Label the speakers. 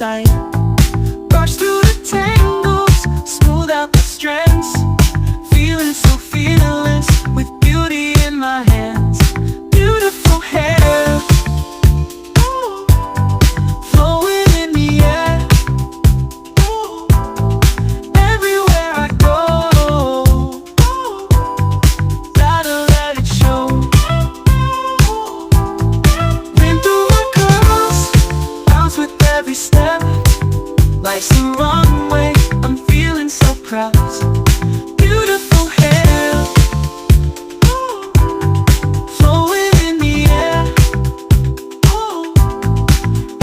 Speaker 1: sight. Rush through the tangles, smooth out the strands. Feeling so fearless, with beauty in my hands. Beautiful hair, ooh, flowing in the air. Ooh, everywhere I go, ooh, gotta let it show. Ooh, wind through my curls, bounce with every step. Life's a runway, I'm feeling so proud.